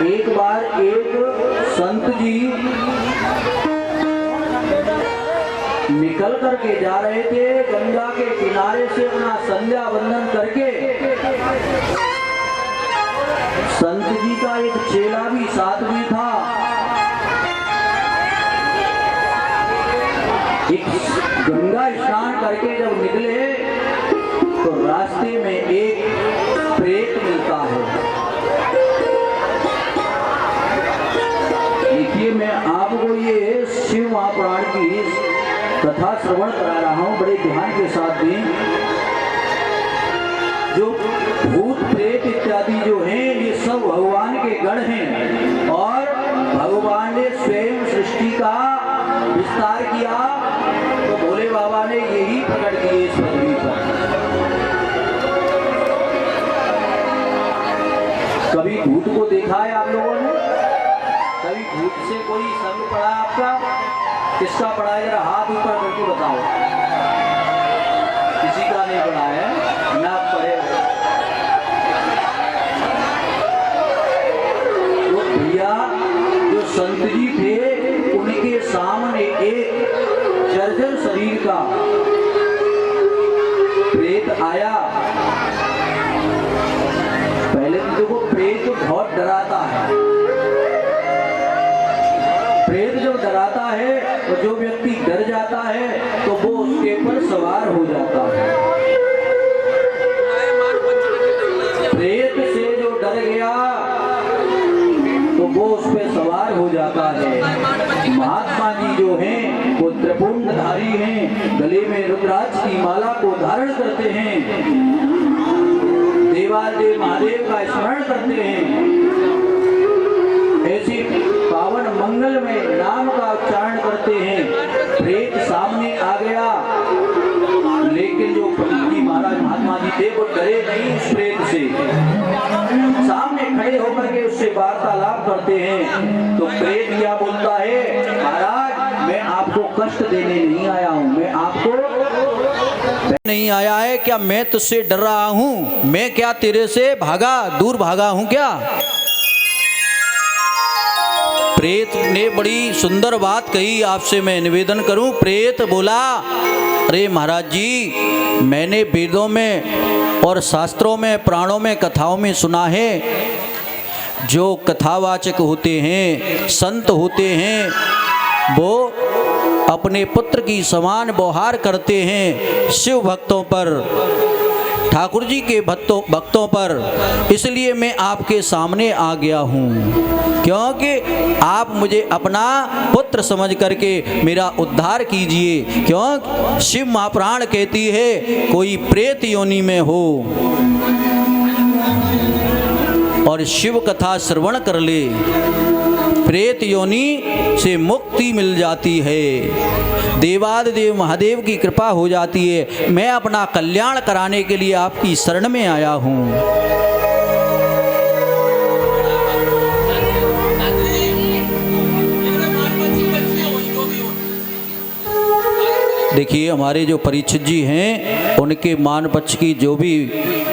एक बार एक संत जी निकल करके जा रहे थे गंगा के किनारे से, अपना संध्या वंदन करके। संत जी का एक चेला भी साथ में था। एक गंगा स्नान करके जब निकले तो रास्ते में एक प्रेत मिलता है। देखिए, मैं आपको ये शिव महापुराण की कथा श्रवण करा रहा हूं बड़े ध्यान के साथ भी। जो भूत प्रेत इत्यादि जो हैं ये सब भगवान के गण हैं और भगवान ने स्वयं सृष्टि का विस्तार किया तो भोले बाबा ने यही प्रकट किए इस पृथ्वी पर। कभी भूत को देखा है आप लोगों ने? कभी भूत से कोई संग पड़ा आपका? किसका पड़ा है? जरा हाथ ऊपर करके बताओ। किसी का नहीं पड़ा है ना? पड़े तो भैया जो संत जी थे उनके सामने एक जर्जर शरीर का प्रेत आया। पहले तो देखो, प्रेत बहुत डराता है। प्रेत जब डराता है तो जो व्यक्ति डर जाता है तो वो उसके ऊपर सवार हो जाता है। प्रेत से जो डर गया तो वो उस पर सवार हो जाता है। महात्मा जी जो हैं वो त्रिपुंडधारी हैं, गले में रुद्राक्ष की माला को धारण करते हैं, देवादेव महादेव का स्मरण करते हैं। ऐसे पावन मंगल में नाम का उच्चारण करते हैं। प्रेत सामने आ गया, लेकिन जो पंडित जी महाराज महात्मा जी थे वो डरे नहीं उस प्रेत से। सामने खड़े होकर के उससे वार्तालाप करते हैं। तो प्रेत क्या बोलता है? महाराज, मैं आपको कष्ट देने नहीं आया हूँ, मैं आपको नहीं आया है। क्या मैं तुझसे डर रहा हूँ? मैं क्या तेरे से भागा, दूर भागा हूँ क्या? प्रेत ने बड़ी सुंदर बात कही, आपसे मैं निवेदन करूं। प्रेत बोला, अरे महाराज जी, मैंने वेदों में और शास्त्रों में, पुराणों में, कथाओं में सुना है, जो कथावाचक होते हैं, संत होते हैं, वो अपने पुत्र की समान व्यवहार करते हैं शिव भक्तों पर, ठाकुर जी के भक्तों पर। इसलिए मैं आपके सामने आ गया हूँ, क्योंकि आप मुझे अपना पुत्र समझ करके मेरा उद्धार कीजिए। क्यों? शिव महापुराण कहती है कोई प्रेत योनि में हो और शिव कथा श्रवण कर ले, प्रेत योनि से मुक्ति मिल जाती है, देवादिदेव महादेव की कृपा हो जाती है। मैं अपना कल्याण कराने के लिए आपकी शरण में आया हूँ। देखिए, हमारे जो परीक्षित जी हैं उनके मान पक्ष की जो भी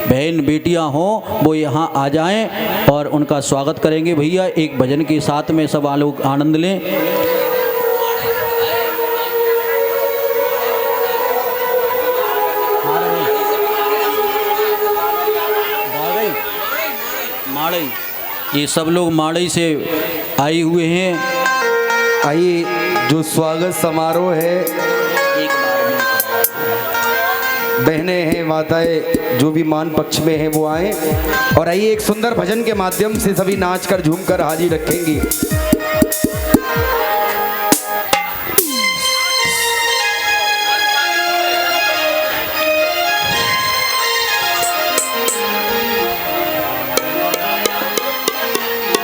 बहन बेटियां हों वो यहाँ आ जाएं और उनका स्वागत करेंगे। भैया एक भजन के साथ में सब लोग आनंद लें। माड़ई, ये सब लोग माड़ई से आए हुए हैं। आइए, जो स्वागत समारोह है, बहनें हैं, माताएं जो भी मान पक्ष में हैं वो आए और आइए एक सुंदर भजन के माध्यम से सभी नाच कर झूम कर हाजिर रखेंगी।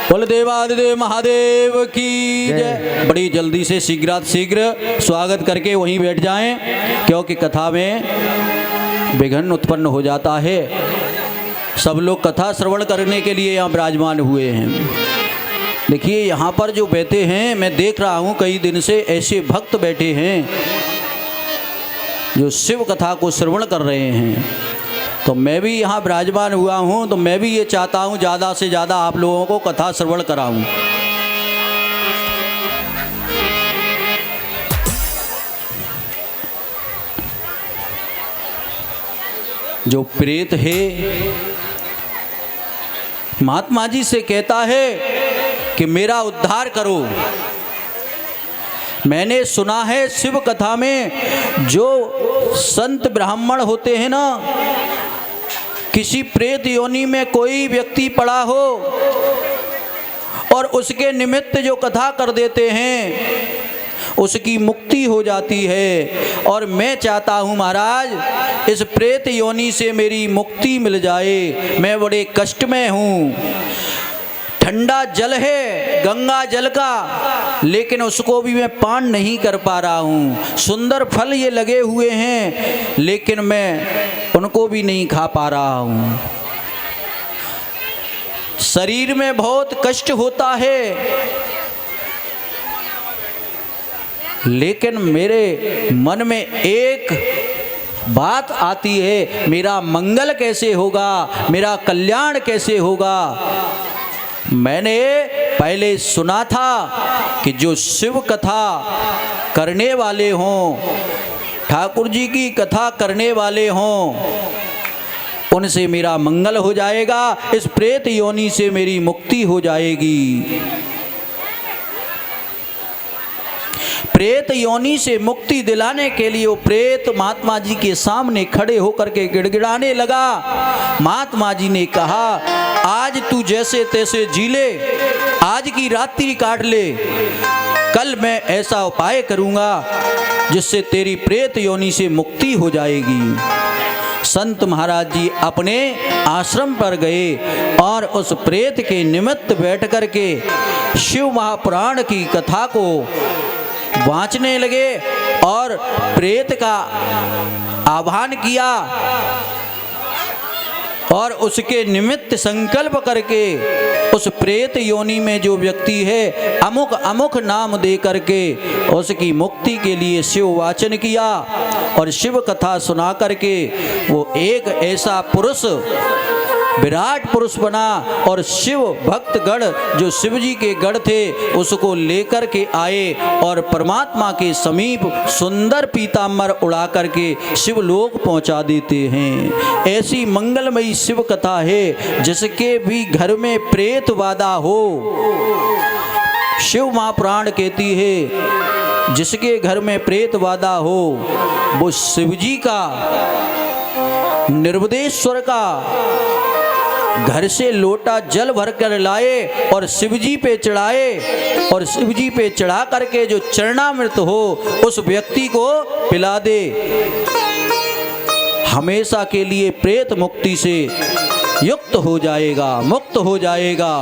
बोल देवादिदेव महादेव की जय। बड़ी जल्दी से शीघ्र स्वागत करके वहीं बैठ जाएं, क्योंकि कथा में विघ्न उत्पन्न हो जाता है। सब लोग कथा श्रवण करने के लिए यहाँ विराजमान हुए हैं। देखिए, यहाँ पर जो बैठे हैं, मैं देख रहा हूँ कई दिन से ऐसे भक्त बैठे हैं जो शिव कथा को श्रवण कर रहे हैं। तो मैं भी यहाँ विराजमान हुआ हूँ, तो मैं भी ये चाहता हूँ ज़्यादा से ज़्यादा आप लोगों को कथा श्रवण कराऊँ। जो प्रेत है महात्मा जी से कहता है कि मेरा उद्धार करो। मैंने सुना है शिव कथा में जो संत ब्राह्मण होते हैं ना, किसी प्रेत योनि में कोई व्यक्ति पड़ा हो और उसके निमित्त जो कथा कर देते हैं उसकी मुक्ति हो जाती है। और मैं चाहता हूँ महाराज इस प्रेत योनि से मेरी मुक्ति मिल जाए। मैं बड़े कष्ट में हूँ, ठंडा जल है गंगा जल का, लेकिन उसको भी मैं पान नहीं कर पा रहा हूँ। सुंदर फल ये लगे हुए हैं लेकिन मैं उनको भी नहीं खा पा रहा हूँ। शरीर में बहुत कष्ट होता है लेकिन मेरे मन में एक बात आती है, मेरा मंगल कैसे होगा, मेरा कल्याण कैसे होगा। मैंने पहले सुना था कि जो शिव कथा करने वाले हों, ठाकुर जी की कथा करने वाले हों, उनसे मेरा मंगल हो जाएगा, इस प्रेत योनि से मेरी मुक्ति हो जाएगी। प्रेत योनि से मुक्ति दिलाने के लिए वो प्रेत महात्मा जी के सामने खड़े होकर के गिड़गिड़ाने लगा। महात्मा जी ने कहा आज तू जैसे तैसे जी ले, आज की रात्रि काट ले, कल मैं ऐसा उपाय करूंगा जिससे तेरी प्रेत योनि से मुक्ति हो जाएगी। संत महाराज जी अपने आश्रम पर गए और उस प्रेत के निमित्त बैठ कर के शिव महापुराण की कथा को वाँचने लगे और प्रेत का आह्वान किया और उसके निमित्त संकल्प करके उस प्रेत योनि में जो व्यक्ति है अमुक अमुक नाम दे करके उसकी मुक्ति के लिए शिव वाचन किया और शिव कथा सुना करके वो एक ऐसा पुरुष विराट पुरुष बना और शिव भक्तगण जो शिव जी के गढ़ थे उसको लेकर के आए और परमात्मा के समीप सुंदर पीताम्बर उड़ा करके शिवलोक पहुंचा देते हैं। ऐसी मंगलमयी शिव कथा है जिसके भी घर में प्रेत वादा हो, शिव महापुराण कहती है जिसके घर में प्रेत वादा हो वो शिव जी का, निर्वदेश्वर का घर से लोटा जल भर कर लाए और शिवजी पे चढ़ाए और शिवजी पे चढ़ा करके जो चरणामृत हो उस व्यक्ति को पिला दे, हमेशा के लिए प्रेत मुक्ति से युक्त हो जाएगा, मुक्त हो जाएगा।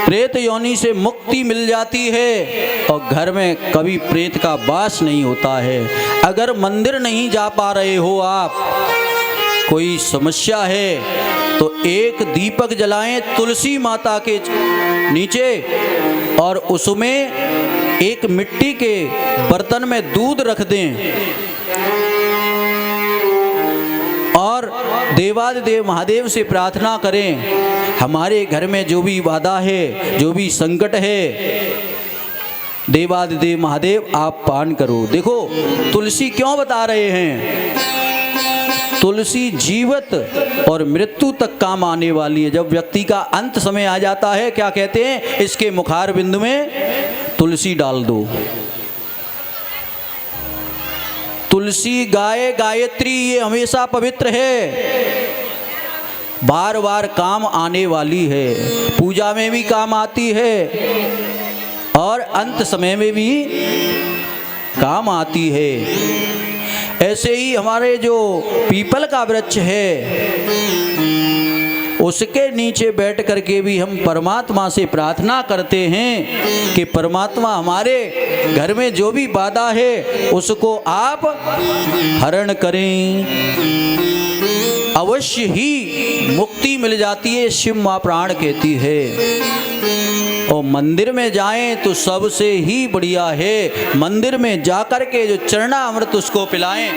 प्रेत योनि से मुक्ति मिल जाती है और घर में कभी प्रेत का वास नहीं होता है। अगर मंदिर नहीं जा पा रहे हो आप, कोई समस्या है तो एक दीपक जलाएं तुलसी माता के नीचे और उसमें एक मिट्टी के बर्तन में दूध रख दें और देवादिदेव महादेव से प्रार्थना करें हमारे घर में जो भी बाधा है, जो भी संकट है, देवादिदेव महादेव आप पान करो। देखो तुलसी क्यों बता रहे हैं, तुलसी जीवित और मृत्यु तक काम आने वाली है। जब व्यक्ति का अंत समय आ जाता है क्या कहते हैं, इसके मुखार बिंदु में तुलसी डाल दो। तुलसी गाय गायत्री ये हमेशा पवित्र है, बार बार काम आने वाली है, पूजा में भी काम आती है और अंत समय में भी काम आती है। ऐसे ही हमारे जो पीपल का वृक्ष है उसके नीचे बैठ करके भी हम परमात्मा से प्रार्थना करते हैं कि परमात्मा हमारे घर में जो भी बाधा है उसको आप हरण करें, अवश्य ही मुक्ति मिल जाती है। शिव महाप्राण कहती है। और मंदिर में जाएं तो सबसे ही बढ़िया है, मंदिर में जाकर के जो चरणामृत उसको पिलाएं।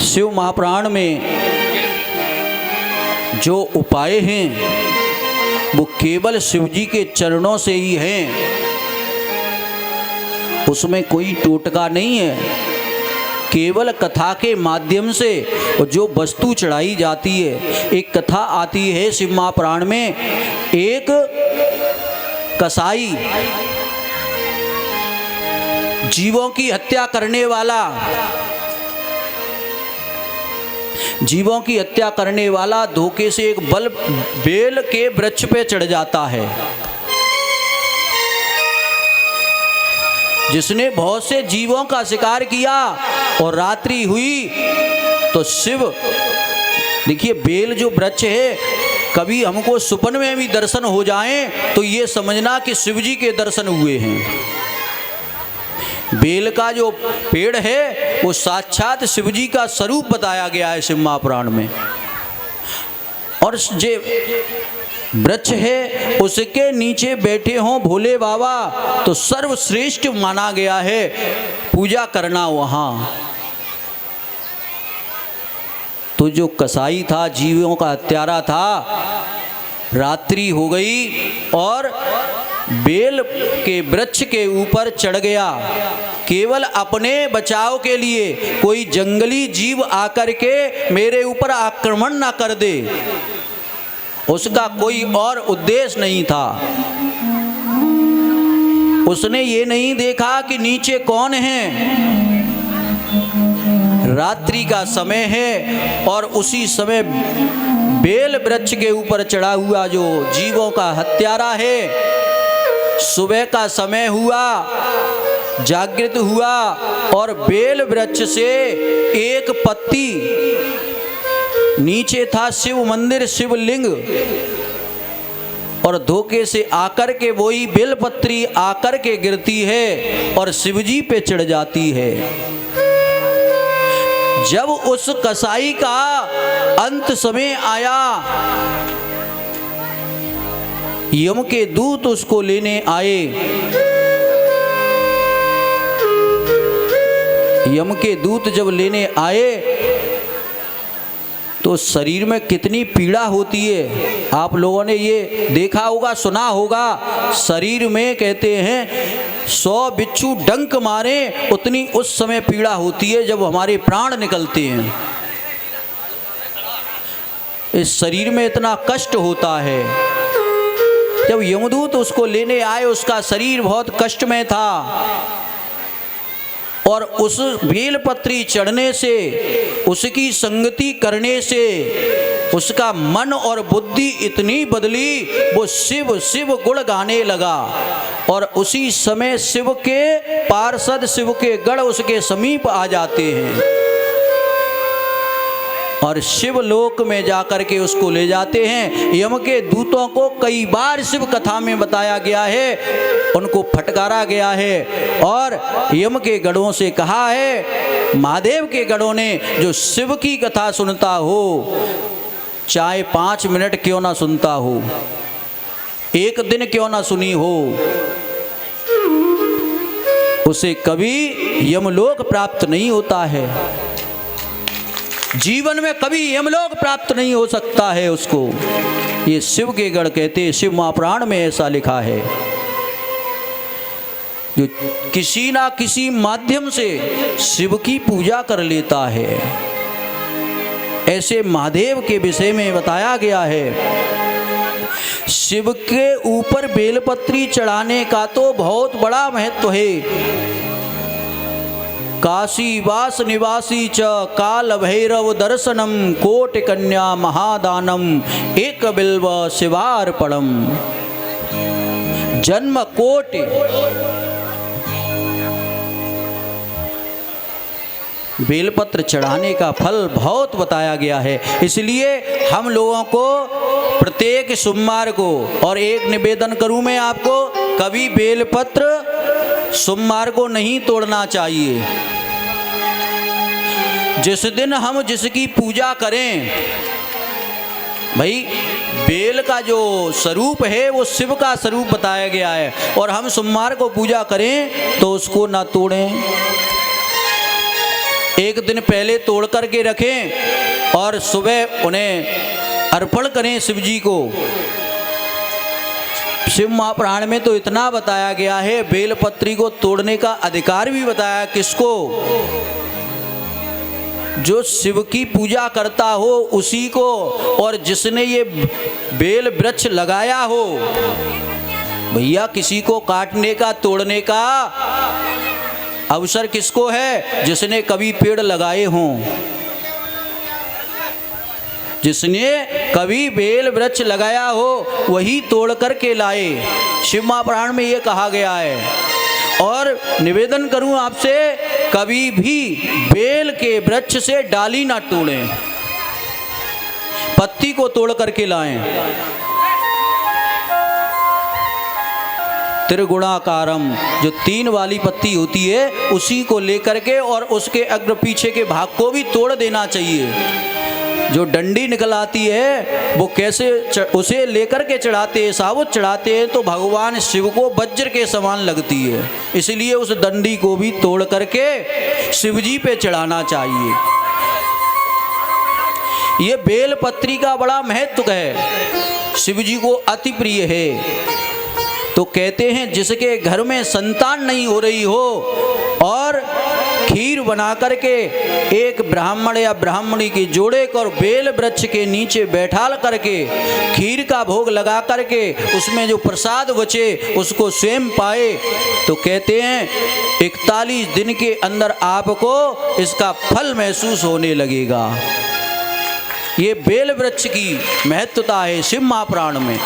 शिव महाप्राण में जो उपाय हैं वो केवल शिव जी के चरणों से ही हैं, उसमें कोई टोटका नहीं है। केवल कथा के माध्यम से जो वस्तु चढ़ाई जाती है, एक कथा आती है शिव महाप्राण में, एक कसाई जीवों की हत्या करने वाला, जीवों की हत्या करने वाला धोखे से एक बेल के वृक्ष पे चढ़ जाता है। जिसने बहुत से जीवों का शिकार किया और रात्रि हुई तो शिव, देखिए बेल जो वृक्ष है, कभी हमको सुपन में भी दर्शन हो जाएं तो ये समझना कि शिव जी के दर्शन हुए हैं। बेल का जो पेड़ है वो साक्षात शिव जी का स्वरूप बताया गया है शिव महापुराण में। और जो वृक्ष है उसके नीचे बैठे हों भोले बाबा तो सर्वश्रेष्ठ माना गया है पूजा करना वहाँ। तो जो कसाई था, जीवों का हत्यारा था, रात्रि हो गई और बेल के वृक्ष के ऊपर चढ़ गया, केवल अपने बचाव के लिए, कोई जंगली जीव आकर के मेरे ऊपर आक्रमण ना कर दे, उसका कोई और उद्देश्य नहीं था। उसने ये नहीं देखा कि नीचे कौन है, रात्रि का समय है और उसी समय बेल वृक्ष के ऊपर चढ़ा हुआ जो जीवों का हत्यारा है, सुबह का समय हुआ, जागृत हुआ और बेल वृक्ष से एक पत्ती, नीचे था शिव मंदिर, शिवलिंग, और धोखे से आकर के वही बेलपत्री आकर के गिरती है और शिवजी पे चढ़ जाती है। जब उस कसाई का अंत समय आया, यम के दूत उसको लेने आए। यम के दूत जब लेने आए तो शरीर में कितनी पीड़ा होती है, आप लोगों ने ये देखा होगा, सुना होगा। शरीर में कहते हैं 100 बिच्छू डंक मारे उतनी उस समय पीड़ा होती है जब हमारे प्राण निकलते हैं। इस शरीर में इतना कष्ट होता है। जब यमदूत उसको लेने आए, उसका शरीर बहुत कष्ट में था और उस बेलपत्री चढ़ने से, उसकी संगति करने से उसका मन और बुद्धि इतनी बदली, वो शिव शिव गुण गाने लगा और उसी समय शिव के पार्षद, शिव के गण उसके समीप आ जाते हैं और शिव लोक में जाकर के उसको ले जाते हैं। यम के दूतों को कई बार शिव कथा में बताया गया है, उनको फटकारा गया है और यम के गणों से कहा है, महादेव के गणों ने जो शिव की कथा सुनता हो, चाहे 5 मिनट क्यों ना सुनता हो, 1 दिन क्यों ना सुनी हो, उसे कभी यमलोक प्राप्त नहीं होता है। जीवन में कभी यमलोक प्राप्त नहीं हो सकता है उसको। ये शिव के गण कहते हैं, शिव महापुराण में ऐसा लिखा है। जो किसी ना किसी माध्यम से शिव की पूजा कर लेता है, ऐसे महादेव के विषय में बताया गया है। शिव के ऊपर बेलपत्री चढ़ाने का तो बहुत बड़ा महत्व है। काशी वास निवासी च काल भैरव दर्शनम कोटि कन्या महादानम एक बिल्व शिवार्पणम। जन्म कोटि बेलपत्र चढ़ाने का फल बहुत बताया गया है। इसलिए हम लोगों को प्रत्येक सोमवार को, और एक निवेदन करूं मैं आपको, कभी बेलपत्र सोमवार को नहीं तोड़ना चाहिए। जिस दिन हम जिसकी पूजा करें, भाई बेल का जो स्वरूप है वो शिव का स्वरूप बताया गया है, और हम सोमवार को पूजा करें तो उसको ना तोड़ें। एक दिन पहले तोड़ करके रखें और सुबह उन्हें अर्पण करें शिव जी को। शिव महापुराण में तो इतना बताया गया है, बेलपत्री को तोड़ने का अधिकार भी बताया किसको? जो शिव की पूजा करता हो उसी को, और जिसने ये बेल वृक्ष लगाया हो। भैया किसी को काटने का, तोड़ने का अवसर किसको है? जिसने कभी पेड़ लगाए हों, जिसने कभी बेल वृक्ष लगाया हो वही तोड़ करके लाए। शिव महापुराण में ये कहा गया है। और निवेदन करूं आपसे, कभी भी बेल के वृक्ष से डाली ना तोड़ें, पत्ती को तोड़ करके लाएं। त्रिगुणाकारम, जो 3 वाली पत्ती होती है उसी को लेकर के, और उसके अग्र पीछे के भाग को भी तोड़ देना चाहिए। जो डंडी निकल आती है वो कैसे उसे लेकर के चढ़ाते हैं, साबुत चढ़ाते हैं तो भगवान शिव को वज्र के समान लगती है। इसलिए उस डंडी को भी तोड़ करके शिव जी पे चढ़ाना चाहिए। ये बेलपत्री का बड़ा महत्व है, शिव जी को अति प्रिय है। तो कहते हैं जिसके घर में संतान नहीं हो रही हो और खीर बना करके एक ब्राह्मण या ब्राह्मणी के जोड़े को बेल वृक्ष के नीचे बैठा करके खीर का भोग लगा करके उसमें जो प्रसाद बचे उसको स्वयं पाए, तो कहते हैं 41 दिन के अंदर आपको इसका फल महसूस होने लगेगा। ये बेल वृक्ष की महत्वता है शिव महापुराण में।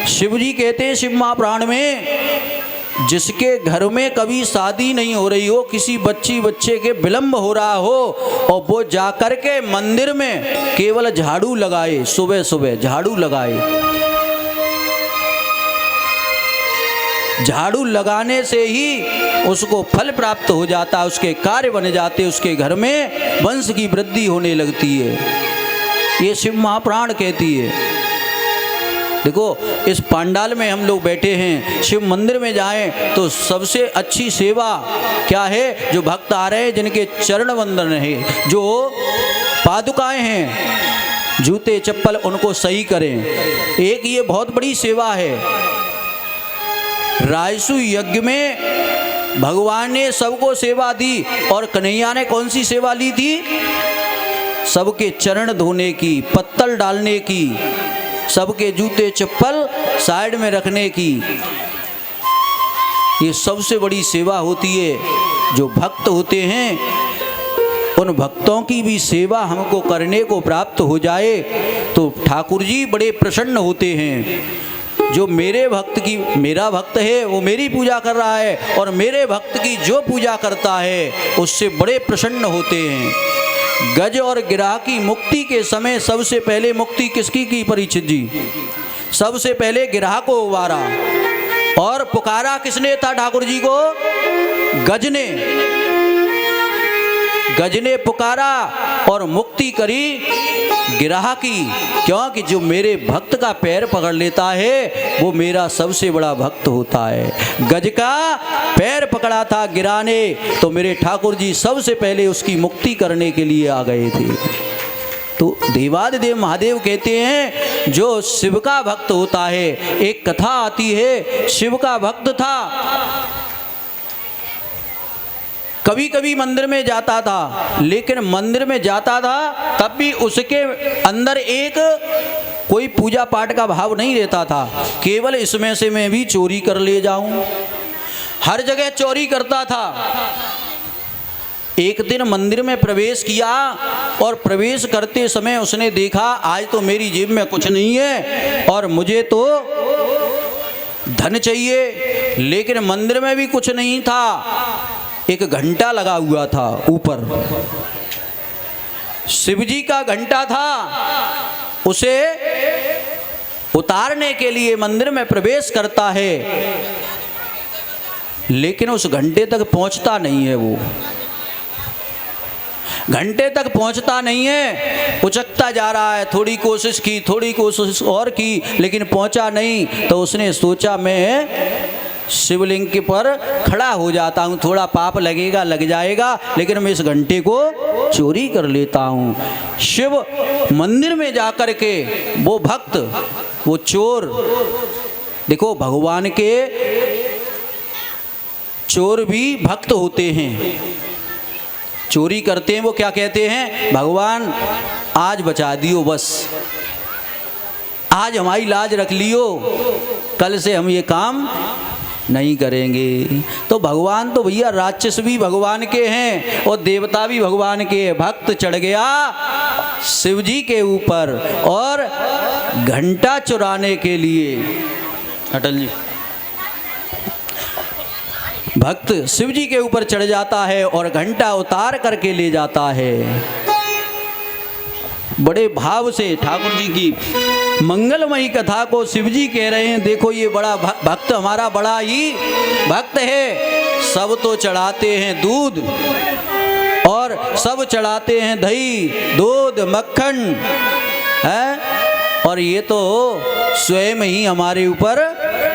शिव जी कहते हैं शिव महापुराण में, जिसके घर में कभी शादी नहीं हो रही हो, किसी बच्चे के विलंब हो रहा हो, और वो जाकर के मंदिर में केवल झाड़ू लगाए, सुबह सुबह झाड़ू लगाए। झाड़ू लगाने से ही उसको फल प्राप्त हो जाता, उसके कार्य बन जाते, उसके घर में वंश की वृद्धि होने लगती है। ये शिव महापुराण कहती है। देखो इस पंडाल में हम लोग बैठे हैं, शिव मंदिर में जाएं तो सबसे अच्छी सेवा क्या है? जो भक्त आ रहे हैं जिनके चरण वंदन है, जो पादुकाएं हैं, जूते चप्पल उनको सही करें। एक ये बहुत बड़ी सेवा है। राजसु यज्ञ में भगवान ने सबको सेवा दी, और कन्हैया ने कौन सी सेवा ली थी? सबके चरण धोने की, पत्तल डालने की, सबके जूते चप्पल साइड में रखने की। ये सबसे बड़ी सेवा होती है। जो भक्त होते हैं उन भक्तों की भी सेवा हमको करने को प्राप्त हो जाए तो ठाकुर जी बड़े प्रसन्न होते हैं। जो मेरे भक्त की, मेरा भक्त है वो मेरी पूजा कर रहा है, और मेरे भक्त की जो पूजा करता है उससे बड़े प्रसन्न होते हैं। गज और गिरह की मुक्ति के समय सबसे पहले मुक्ति किसकी की? परीक्षित जी। सबसे पहले गिरह को उबारा, और पुकारा किसने था ठाकुर जी को? गज ने। गज ने पुकारा और मुक्ति करी गिरह की। क्योंकि जो मेरे भक्त का पैर पकड़ लेता है वो मेरा सबसे बड़ा भक्त होता है। गज का पैर पकड़ा था गिरह ने, तो मेरे ठाकुर जी सबसे पहले उसकी मुक्ति करने के लिए आ गए थे। तो देवादिदेव महादेव कहते हैं जो शिव का भक्त होता है, एक कथा आती है, शिव का भक्त था, कभी कभी मंदिर में जाता था, लेकिन मंदिर में जाता था तब भी उसके अंदर एक कोई पूजा पाठ का भाव नहीं रहता था। केवल इसमें से मैं भी चोरी कर ले जाऊं, हर जगह चोरी करता था। एक दिन मंदिर में प्रवेश किया और प्रवेश करते समय उसने देखा आज तो मेरी जेब में कुछ नहीं है और मुझे तो धन चाहिए, लेकिन मंदिर में भी कुछ नहीं था। एक घंटा लगा हुआ था ऊपर, शिव जी का घंटा था। उसे उतारने के लिए मंदिर में प्रवेश करता है, लेकिन उस घंटे तक पहुंचता नहीं है। वो घंटे तक पहुंचता नहीं है, उचकता जा रहा है। थोड़ी कोशिश और की, लेकिन पहुंचा नहीं। तो उसने सोचा मैं शिवलिंग के पर खड़ा हो जाता हूँ, थोड़ा पाप लगेगा लग जाएगा, लेकिन मैं इस घंटे को चोरी कर लेता हूँ। शिव मंदिर में जाकर के वो भक्त, वो चोर, देखो भगवान के चोर भी भक्त होते हैं, चोरी करते हैं। वो क्या कहते हैं, भगवान आज बचा दियो, बस आज हमारी लाज रख लियो, कल से हम ये काम नहीं करेंगे। तो भगवान तो भैया राक्षस भी भगवान के हैं और देवता भी भगवान के हैं। भक्त चढ़ गया शिव जी के ऊपर और घंटा चुराने के लिए, अटल जी, भक्त शिव जी के ऊपर चढ़ जाता है और घंटा उतार करके ले जाता है। बड़े भाव से ठाकुर जी की मंगलमयी कथा को शिव जी कह रहे हैं, देखो ये बड़ा भक्त हमारा बड़ा ही भक्त है। सब तो चढ़ाते हैं दूध और सब चढ़ाते हैं दही, दूध, मक्खन है, और ये तो स्वयं ही हमारे ऊपर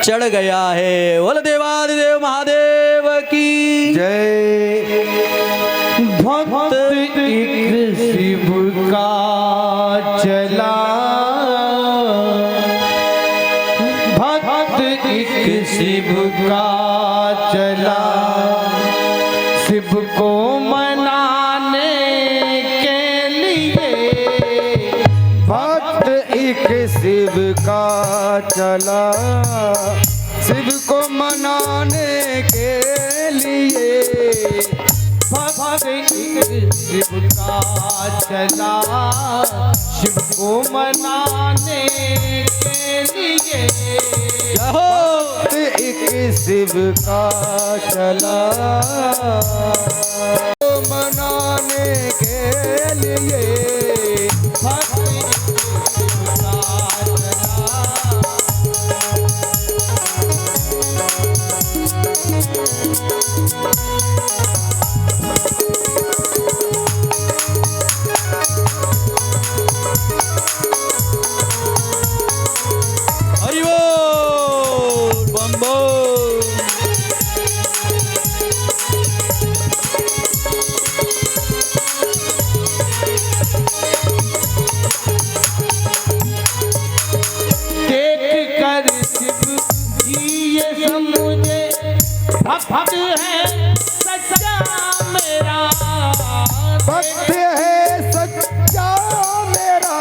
चढ़ गया है। बोल देवादिदेव महादेव की जय। भक्त एक शिव का चला, भक्त एक शिव का चला, शिव को मनाने के लिए। भक्त एक शिव का चला, शिव को मनाने के लिए। भक्त एक शिव का चला, शिव को मनाने के लिए। भक्त एक शिव का चला, मनाने के लिए। भक्त एक शिव का चला। हरि बोल, बम बोल। देख कर शिव जी ये समझे, भक्त है सच्चा मेरा, भक्त है सच्चा मेरा,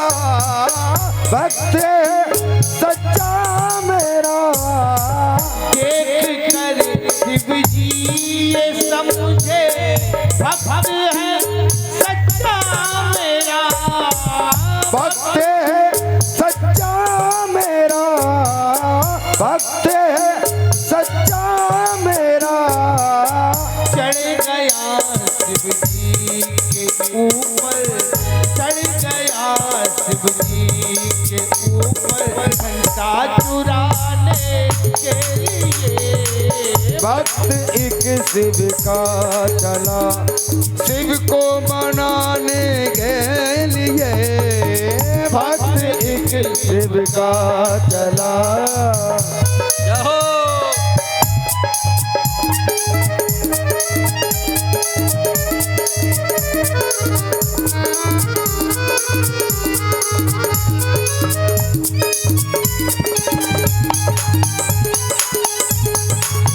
भक्त है सच्चा मेरा। देख कर शिव जी ये समझे, भक्त है सच्चा मेरा, भक्त है सच्चा मेरा, भक्त है सच्चा मेरा। चढ़ गया शिव जी के ऊपर, चढ़ गया शिव जी के ऊपर, घंटा चुराने के लिए। भक्त एक शिव का चला, शिव को मनाने के लिए। भक्त एक शिव का चला।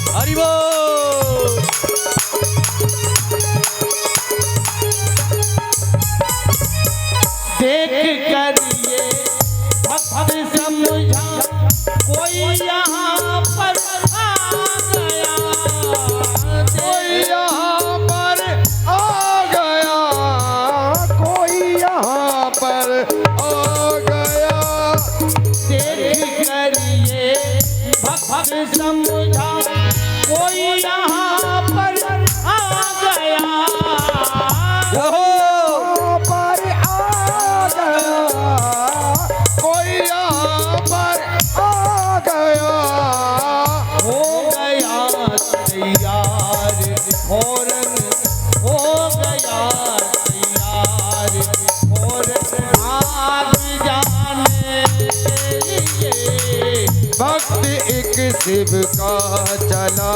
हरि बोल। देख कर ये भक्त समझा, कोई यहाँ पर आ गया, कोई यहाँ पर आ फौरन हो गया तैयार, फौरन आग जाने के लिए। भक्त एक शिव का चला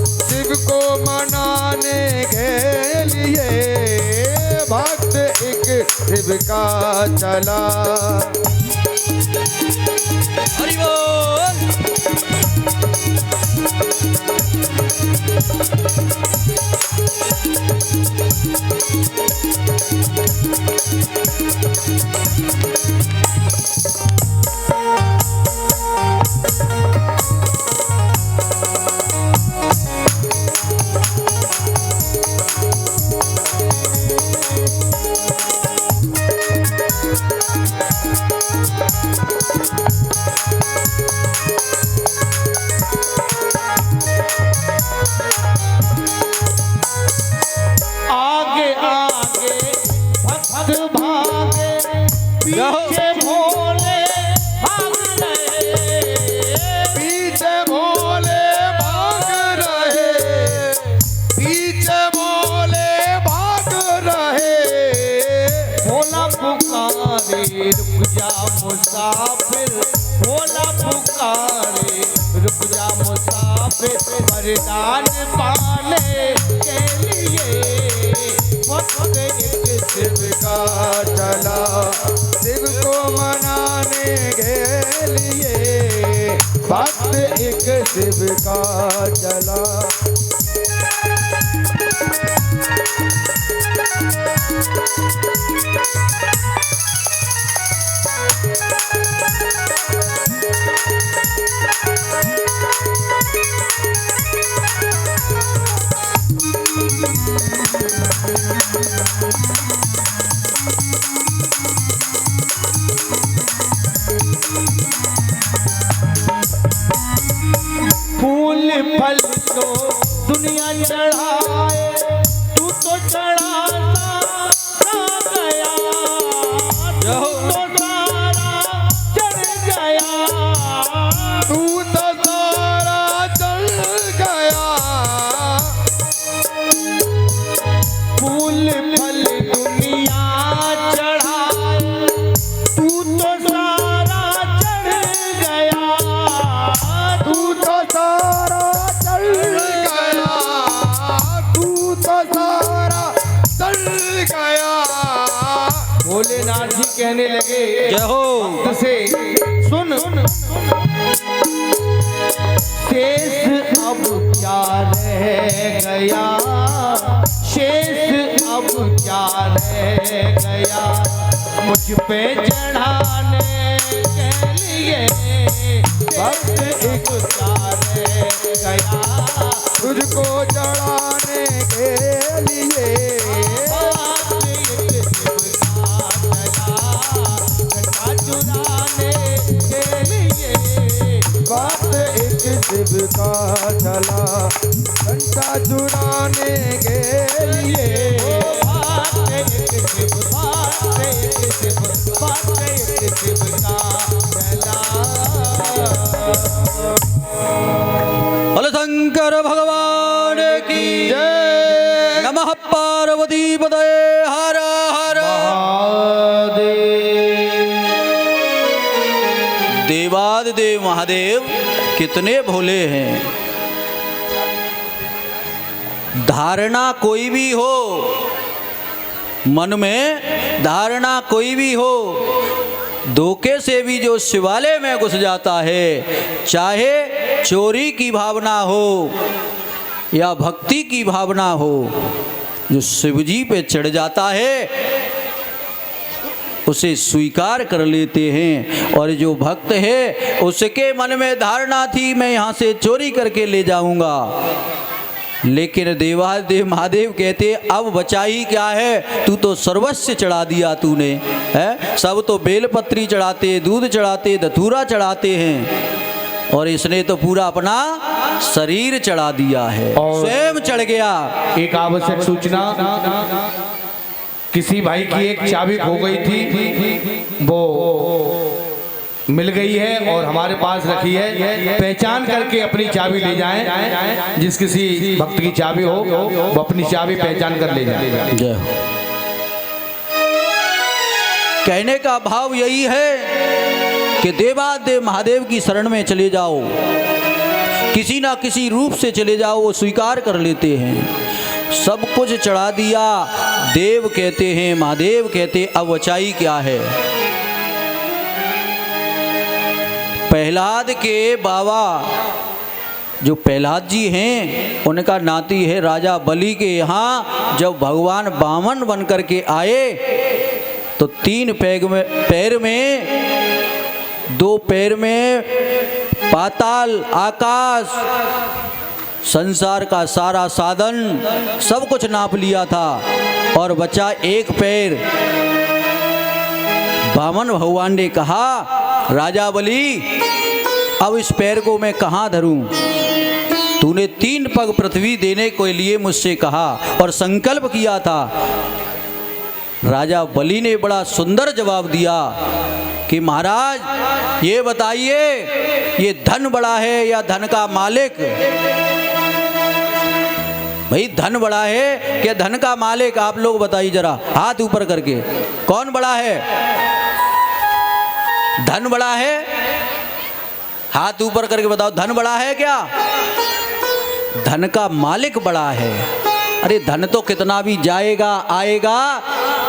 शिव को मनाने के लिए, भक्त एक शिव का चला। हरि बोल। आगे आगे भक्त भागे, पीछे भोले भाग रहे, पीछे भोले भाग रहे, पीछे भोले भाग रहे। भोला पुकारे रुक जा मुसाफिर, भोला पुकारे रुक जा मुसाफिर, वरदान पाने के लिए। भक्त एक शिव का चला शिव को मनाने के लिए, भक्त एक शिव का चला। फूल फल तो दुनिया चढ़ाए, तू तो चढ़ाता ना गया, तू तो सारा चढ़ गया, तू तो सारा चल गया। फूल फल दुनिया चढ़ाए, तू तो सारा चढ़ गया, तू तो सारा चल गया, तू तो सारा चल गया। भोलेनाथ जी कहने लगे जय हो। भक्त से, सुन शेष अब क्या रह गया, शेष अब क्या रह गया, मुझ पे चढ़ाने के लिए। भक्त एक क्या रह गया, तुझको चढ़ाने के लिए। बात एक शिव का चला घंटा चुराने के लिए। बोलो शंकर भगवान की जय। नमः पार्वती पतये हर हर। देवादिदेव महादेव कितने भोले हैं। धारणा कोई भी हो, मन में धारणा कोई भी हो, धोखे से भी जो शिवालय में घुस जाता है, चाहे चोरी की भावना हो या भक्ति की भावना हो, जो शिवजी पे चढ़ जाता है उसे स्वीकार कर लेते हैं। और जो भक्त है उसके मन में धारणा थी मैं यहाँ से चोरी करके ले जाऊंगा, लेकिन देवादेव महादेव कहते अब बचा ही क्या है, तू तो सर्वस्व चढ़ा दिया तूने, है सब तो बेलपत्री चढ़ाते, दूध चढ़ाते, धतूरा चढ़ाते हैं, और इसने तो पूरा अपना शरीर चढ़ा दिया है, स्वयं चढ़ गया। एक आवश्यक सूचना, किसी भाई की एक चाबी खो गई थी, वो मिल गई है और हमारे पास रखी है। पहचान करके अपनी चाबी ले जाएं। जिस किसी भक्त की चाबी हो वो अपनी चाबी पहचान कर ले जाए। जय हो। कहने का भाव यही है कि देवादेव महादेव की शरण में चले जाओ, किसी ना किसी रूप से चले जाओ, वो स्वीकार कर लेते हैं। सब कुछ चढ़ा दिया, देव कहते हैं, महादेव कहते, अब बचाई क्या है। प्रहलाद के बाबा जो प्रहलाद जी हैं, उनका नाती है राजा बलि के यहाँ। जब भगवान वामन बन करके आए तो 3 पैर में 2 पैर में पाताल, आकाश, संसार का सारा साधन सब कुछ नाप लिया था और बचा 1 पैर। वामन भगवान ने कहा, राजा बलि, अब इस पैर को मैं कहाँ धरूं? तूने 3 पग पृथ्वी देने के लिए मुझसे कहा और संकल्प किया था। राजा बलि ने बड़ा सुंदर जवाब दिया कि महाराज ये बताइए, ये धन बड़ा है या धन का मालिक? भाई धन बड़ा है क्या धन का मालिक? आप लोग बताइए जरा, हाथ ऊपर करके, कौन बड़ा है? धन बड़ा है? हाथ ऊपर करके बताओ, धन बड़ा है क्या? धन का मालिक बड़ा है। अरे धन तो कितना भी जाएगा आएगा।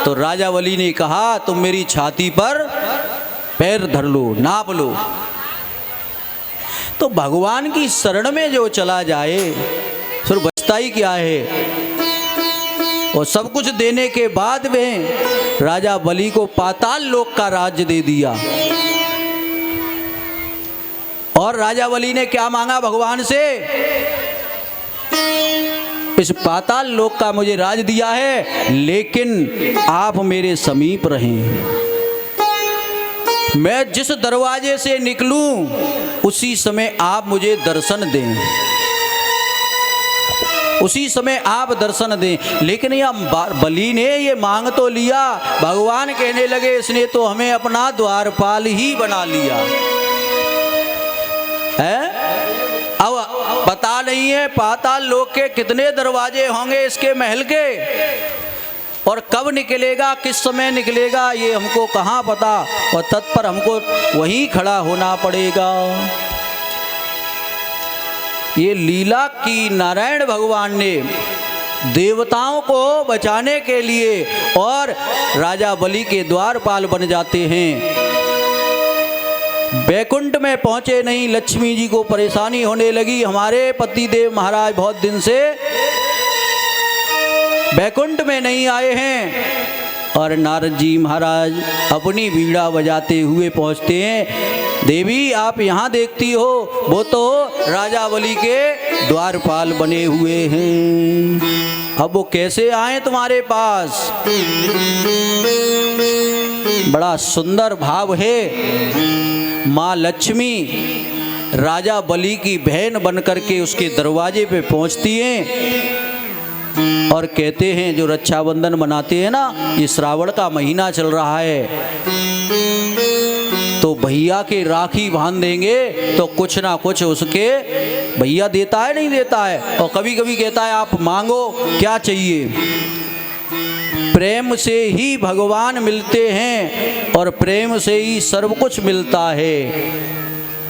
तो राजा बलि ने कहा, तुम मेरी छाती पर पैर धर लो, नाप लो। तो भगवान की शरण में जो चला जाए फिर बचता ही क्या है। और सब कुछ देने के बाद में राजा बलि को पाताल लोक का राज्य दे दिया। और राजा बलि ने क्या मांगा भगवान से? इस पाताल लोक का मुझे राज दिया है, लेकिन आप मेरे समीप रहें। मैं जिस दरवाजे से निकलूं उसी समय आप मुझे दर्शन दें, उसी समय आप दर्शन दें। लेकिन यह बलि ने ये मांग तो लिया, भगवान कहने लगे इसने तो हमें अपना द्वारपाल ही बना लिया है। अब पता नहीं है पाताल लोक के कितने दरवाजे होंगे इसके महल के, और कब निकलेगा, किस समय निकलेगा, ये हमको कहाँ पता। और तत्पर हमको वहीं खड़ा होना पड़ेगा। ये लीला की नारायण भगवान ने देवताओं को बचाने के लिए, और राजा बलि के द्वारपाल बन जाते हैं। बैकुंठ में पहुंचे नहीं, लक्ष्मी जी को परेशानी होने लगी, हमारे पतिदेव महाराज बहुत दिन से बैकुंठ में नहीं आए हैं। और नारद जी महाराज अपनी वीणा बजाते हुए पहुंचते हैं। देवी आप यहाँ देखती हो, वो तो राजा बलि के द्वारपाल बने हुए हैं, अब वो कैसे आए तुम्हारे पास? बड़ा सुंदर भाव है। माँ लक्ष्मी राजा बलि की बहन बन करके उसके दरवाजे पे पहुंचती हैं और कहते हैं, जो रक्षाबंधन मनाते हैं ना, ये श्रावण का महीना चल रहा है, तो भैया के राखी बांध देंगे तो कुछ ना कुछ उसके भैया देता है, नहीं देता है। और कभी कभी कहता है आप मांगो क्या चाहिए। प्रेम से ही भगवान मिलते हैं और प्रेम से ही सर्व कुछ मिलता है।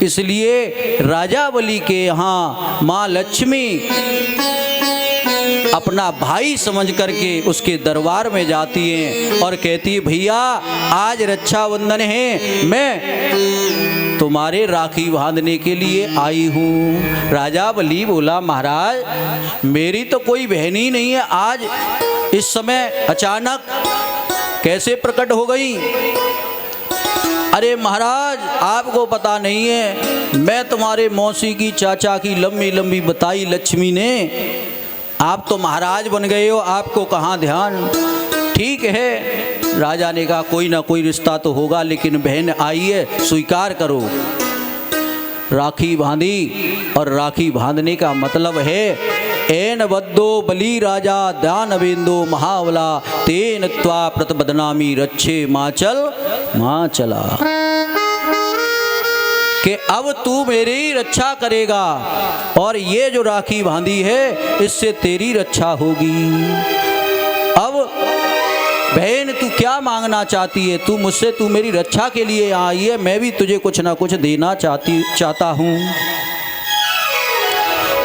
इसलिए राजा बलि के यहाँ माँ लक्ष्मी अपना भाई समझ करके उसके दरबार में जाती हैं और कहती है, भैया आज रक्षाबंधन है, मैं तुम्हारे राखी बांधने के लिए आई हूँ। राजा बलि बोला, महाराज मेरी तो कोई बहन ही नहीं है, आज इस समय अचानक कैसे प्रकट हो गई? अरे महाराज आपको पता नहीं है, मैं तुम्हारे मौसी की चाचा की लंबी लंबी बताई लक्ष्मी ने, आप तो महाराज बन गए हो, आपको कहाँ ध्यान। ठीक है, राजा ने कहा कोई ना कोई रिश्ता तो होगा, लेकिन बहन आई है, स्वीकार करो। राखी बांधी, और राखी बांधने का मतलब है एन बद्धो बलि राजा दानवेंदो महावला तेन त्वा प्रत बदनामी रक्षे माचल माचला। कि अब तू मेरी ही रक्षा करेगा और ये जो राखी बांधी है इससे तेरी रक्षा होगी। अब बहन तू क्या मांगना चाहती है? तू मुझसे, तू मेरी रक्षा के लिए आई है, मैं भी तुझे कुछ ना कुछ देना चाहता हूँ।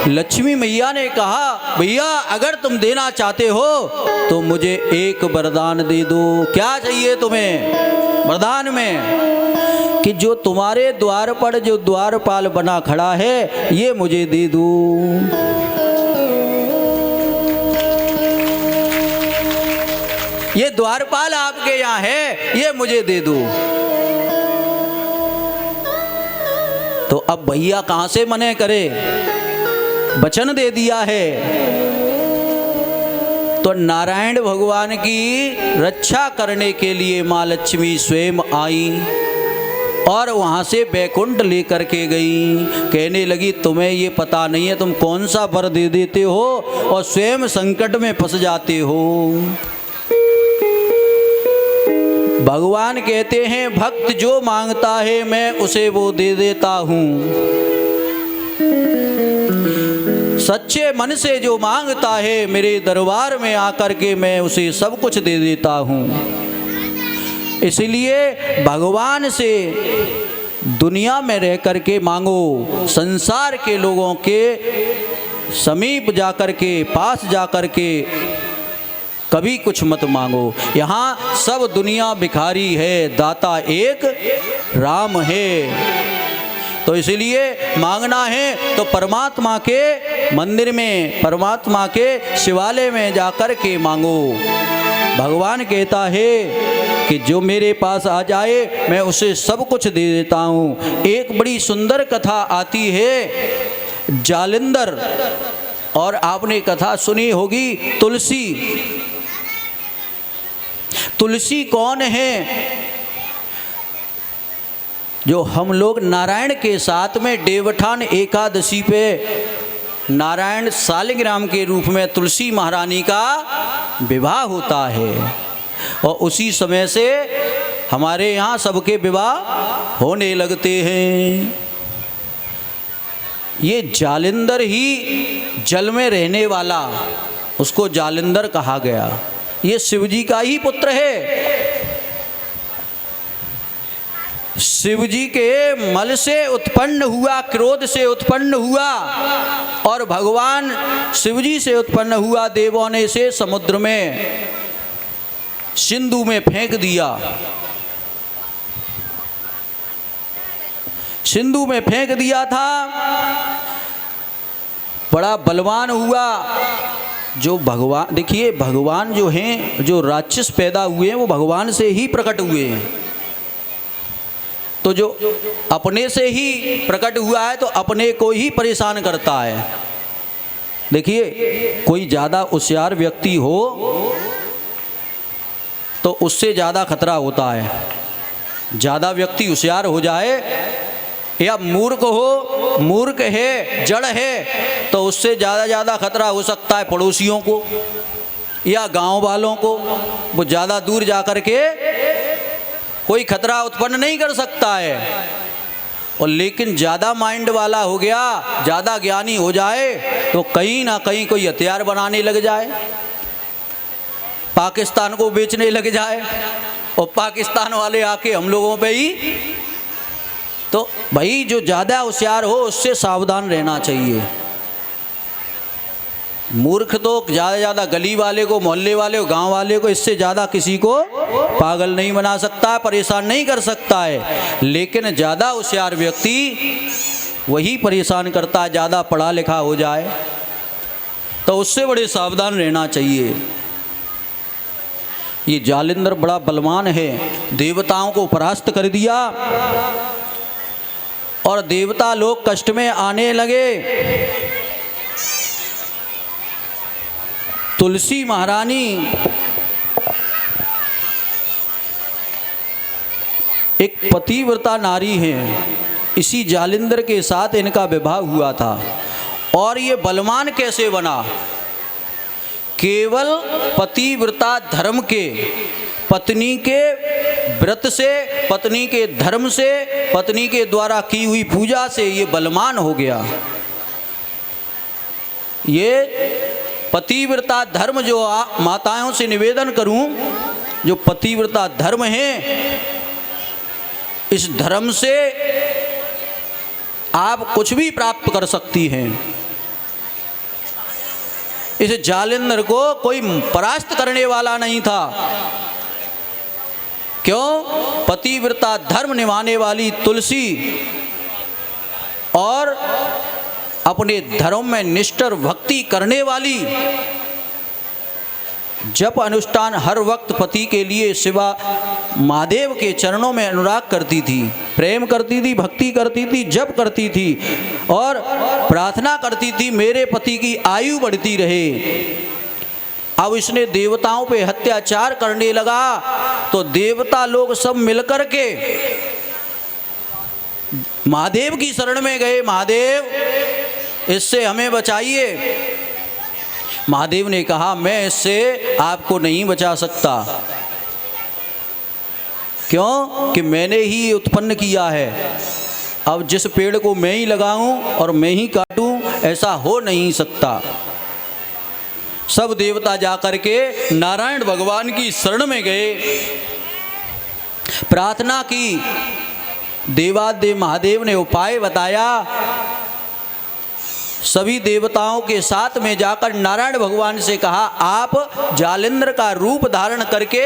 लक्ष्मी मैया ने कहा, भैया अगर तुम देना चाहते हो तो मुझे एक वरदान दे दो। क्या चाहिए तुम्हें वरदान में? कि जो तुम्हारे द्वार पर जो द्वारपाल बना खड़ा है ये मुझे दे दो। ये द्वारपाल आपके यहाँ है, ये मुझे दे दो। तो अब भैया कहाँ से मने करे, वचन दे दिया है। तो नारायण भगवान की रक्षा करने के लिए माँ लक्ष्मी स्वयं आई और वहाँ से बैकुंठ लेकर के गई। कहने लगी, तुम्हें ये पता नहीं है तुम कौन सा वर दे देते हो और स्वयं संकट में फंस जाते हो। भगवान कहते हैं, भक्त जो मांगता है मैं उसे वो दे देता हूँ। सच्चे मन से जो मांगता है मेरे दरबार में आकर के मैं उसे सब कुछ दे देता हूँ। इसलिए भगवान से दुनिया में रह कर के मांगो, संसार के लोगों के समीप जाकर के, पास जाकर के कभी कुछ मत मांगो। यहाँ सब दुनिया भिखारी है, दाता एक राम है। तो इसलिए मांगना है तो परमात्मा के मंदिर में, परमात्मा के शिवालय में जाकर के मांगो। भगवान कहता है कि जो मेरे पास आ जाए मैं उसे सब कुछ दे देता हूँ। एक बड़ी सुंदर कथा आती है जालिंदर, और आपने कथा सुनी होगी तुलसी। तुलसी कौन है? जो हम लोग नारायण के साथ में देवठान एकादशी पे नारायण शालिग्राम के रूप में तुलसी महारानी का विवाह होता है और उसी समय से हमारे यहाँ सबके विवाह होने लगते हैं। ये जालिंदर ही जल में रहने वाला, उसको जालिंदर कहा गया। ये शिवजी का ही पुत्र है। शिवजी के मल से उत्पन्न हुआ, क्रोध से उत्पन्न हुआ और भगवान शिवजी से उत्पन्न हुआ देवों ने इसे समुद्र में, सिंधु में फेंक दिया। सिंधु में फेंक दिया था। बड़ा बलवान हुआ। जो भगवान, देखिए भगवान जो हैं, जो राक्षस पैदा हुए हैं वो भगवान से ही प्रकट हुए हैं। तो जो अपने से ही प्रकट हुआ है तो अपने को ही परेशान करता है। देखिए कोई ज़्यादा होशियार व्यक्ति हो तो उससे ज़्यादा खतरा होता है। ज़्यादा व्यक्ति होशियार हो जाए या मूर्ख हो, मूर्ख है, जड़ है, तो उससे ज़्यादा खतरा हो सकता है पड़ोसियों को या गांव वालों को। वो ज़्यादा दूर जा कर के कोई खतरा उत्पन्न नहीं कर सकता है। और लेकिन ज़्यादा माइंड वाला हो गया, ज़्यादा ज्ञानी हो जाए तो कहीं ना कहीं कोई हथियार बनाने लग जाए, पाकिस्तान को बेचने लग जाए और पाकिस्तान वाले आके हम लोगों पे ही। तो भाई जो ज़्यादा होशियार हो उससे सावधान रहना चाहिए। मूर्ख तो ज़्यादा गली वाले को, मोहल्ले वाले को, गांव वाले को, इससे ज़्यादा किसी को पागल नहीं बना सकता, परेशान नहीं कर सकता है। लेकिन ज़्यादा होशियार व्यक्ति वही परेशान करता है, ज़्यादा पढ़ा लिखा हो जाए तो उससे बड़े सावधान रहना चाहिए। ये जालिंदर बड़ा बलवान है, देवताओं को परास्त कर दिया और देवता लोग कष्ट में आने लगे। तुलसी महारानी एक पतिव्रता नारी हैं। इसी जालिंदर के साथ इनका विवाह हुआ था। और ये बलवान कैसे बना? केवल पतिव्रता धर्म के, पत्नी के व्रत से, पत्नी के धर्म से, पत्नी के द्वारा की हुई पूजा से ये बलवान हो गया। ये पतिव्रता धर्म जो माताओं से निवेदन करूं, जो पतिव्रता धर्म है, इस धर्म से आप कुछ भी प्राप्त कर सकती हैं। इस जालिंदर को कोई परास्त करने वाला नहीं था। क्यों? पतिव्रता धर्म निभाने वाली तुलसी और अपने धर्म में निष्ठर भक्ति करने वाली, जप अनुष्ठान हर वक्त पति के लिए सिवा महादेव के चरणों में अनुराग करती थी, प्रेम करती थी, भक्ति करती थी, जप करती थी और प्रार्थना करती थी मेरे पति की आयु बढ़ती रहे। अब इसने देवताओं पे अत्याचार करने लगा तो देवता लोग सब मिलकर के महादेव की शरण में गए। महादेव, इससे हमें बचाइए। महादेव ने कहा मैं इससे आपको नहीं बचा सकता। क्यों? कि मैंने ही उत्पन्न किया है। अब जिस पेड़ को मैं ही लगाऊं और मैं ही काटूं, ऐसा हो नहीं सकता। सब देवता जाकर के नारायण भगवान की शरण में गए, प्रार्थना की। देवादेव महादेव ने उपाय बताया। सभी देवताओं के साथ में जाकर नारायण भगवान से कहा आप जालिंद्र का रूप धारण करके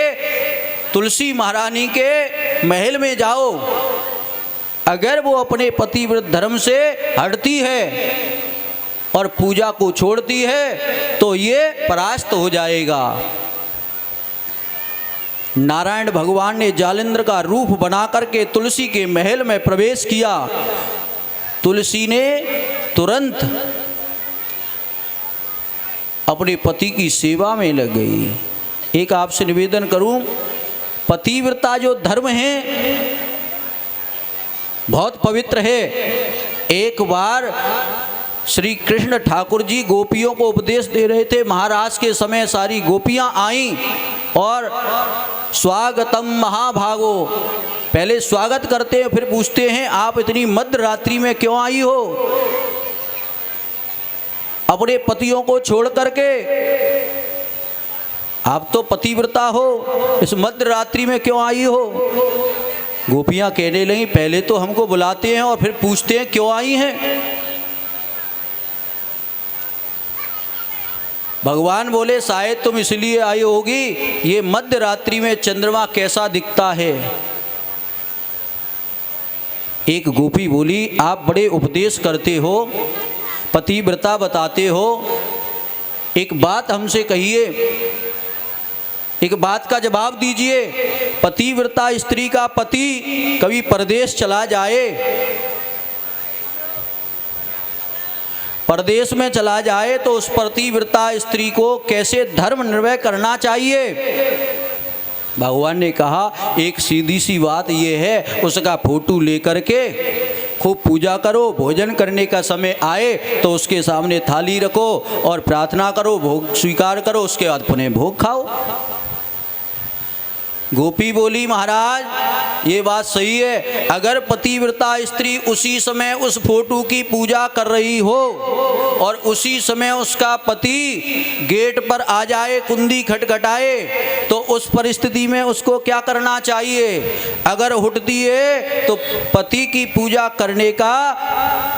तुलसी महारानी के महल में जाओ। अगर वो अपने पतिव्रत धर्म से हटती है और पूजा को छोड़ती है तो ये परास्त हो जाएगा। नारायण भगवान ने जालिंद्र का रूप बना करके तुलसी के महल में प्रवेश किया। तुलसी ने तुरंत अपने पति की सेवा में लग गई। एक आपसे निवेदन करूं, पतिव्रता जो धर्म है बहुत पवित्र है। एक बार श्री कृष्ण ठाकुर जी गोपियों को उपदेश दे रहे थे। महाराज के समय सारी गोपियां आईं और स्वागतम महाभागो, पहले स्वागत करते हैं, फिर पूछते हैं आप इतनी मध्य रात्रि में क्यों आई हो, अपने पतियों को छोड़ करके? आप तो पतिव्रता हो, इस मध्य रात्रि में क्यों आई हो? गोपियां कहने लगी पहले तो हमको बुलाते हैं और फिर पूछते हैं क्यों आई हैं। भगवान बोले शायद तुम इसलिए आई होगी, ये मध्य रात्रि में चंद्रमा कैसा दिखता है। एक गोपी बोली आप बड़े उपदेश करते हो, पतिव्रता बताते हो, एक बात हमसे कहिए, एक बात का जवाब दीजिए। पतिव्रता स्त्री का पति कभी परदेश चला जाए, परदेश में चला जाए तो उस पतिव्रता स्त्री को कैसे धर्म निर्वह करना चाहिए? भगवान ने कहा एक सीधी सी बात यह है, उसका फोटो लेकर के खूब पूजा करो, भोजन करने का समय आए तो उसके सामने थाली रखो और प्रार्थना करो, भोग स्वीकार करो, उसके बाद पुनः भोग खाओ। गोपी बोली महाराज ये बात सही है, अगर पतिव्रता स्त्री उसी समय उस फोटो की पूजा कर रही हो और उसी समय उसका पति गेट पर आ जाए, कुंडी खटखटाए, तो उस परिस्थिति में उसको क्या करना चाहिए? अगर उठती है तो पति की पूजा करने का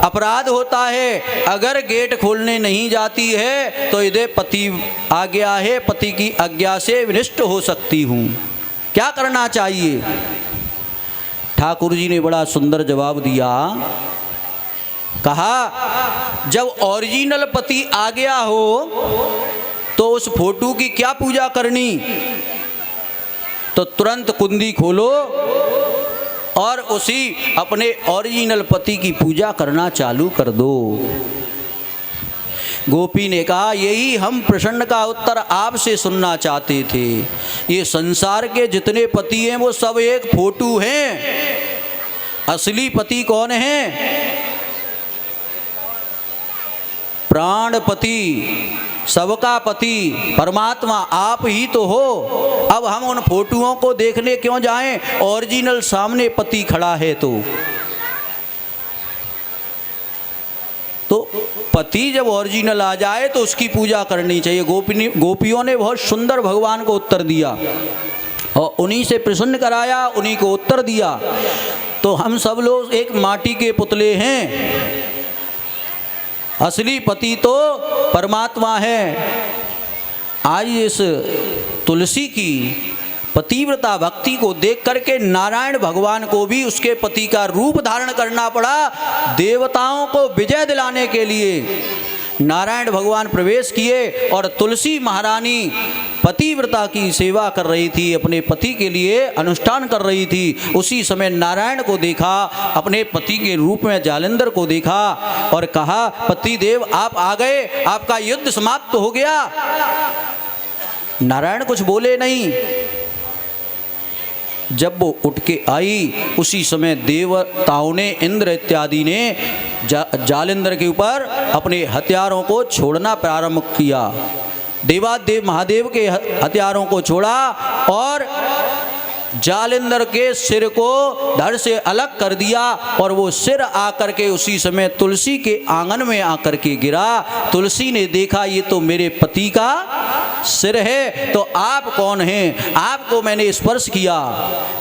अपराध होता है, अगर गेट खोलने नहीं जाती है तो यदि पति आ गया है, पति की आज्ञा से विनिष्ट हो सकती हूँ। क्या करना चाहिए? ठाकुर जी ने बड़ा सुंदर जवाब दिया। कहा जब ओरिजिनल पति आ गया हो तो उस फोटो की क्या पूजा करनी, तो तुरंत कुंडी खोलो और उसी अपने ओरिजिनल पति की पूजा करना चालू कर दो। गोपी ने कहा यही हम प्रश्न का उत्तर आपसे सुनना चाहते थे। ये संसार के जितने पति हैं वो सब एक फोटो हैं, असली पति कौन है? प्राणपति सबका पति परमात्मा आप ही तो हो। अब हम उन फोटोओं को देखने क्यों जाएं? ओरिजिनल सामने पति खड़ा है तो पति जब ओरिजिनल आ जाए तो उसकी पूजा करनी चाहिए। गोपियों ने बहुत सुंदर भगवान को उत्तर दिया और उन्हीं से प्रसन्न कराया, उन्हीं को उत्तर दिया। तो हम सब लोग एक माटी के पुतले हैं, असली पति तो परमात्मा है। आज इस तुलसी की पतिव्रता भक्ति को देख करके नारायण भगवान को भी उसके पति का रूप धारण करना पड़ा। देवताओं को विजय दिलाने के लिए नारायण भगवान प्रवेश किए और तुलसी महारानी पतिव्रता की सेवा कर रही थी, अपने पति के लिए अनुष्ठान कर रही थी। उसी समय नारायण को देखा, अपने पति के रूप में जालंधर को देखा और कहा, पति देव आप आ गए, आपका युद्ध समाप्त हो गया। नारायण कुछ बोले नहीं। जब वो उठ के आई उसी समय देवताओं ने, इंद्र इत्यादि ने जालंधर के ऊपर अपने हथियारों को छोड़ना प्रारंभ किया। देवादेव महादेव के हथियारों को छोड़ा और जालंधर के सिर को धड़ से अलग कर दिया और वो सिर आकर के उसी समय तुलसी के आंगन में आकर के गिरा। तुलसी ने देखा ये तो मेरे पति का सिर है, तो आप कौन हैं? आपको मैंने स्पर्श किया।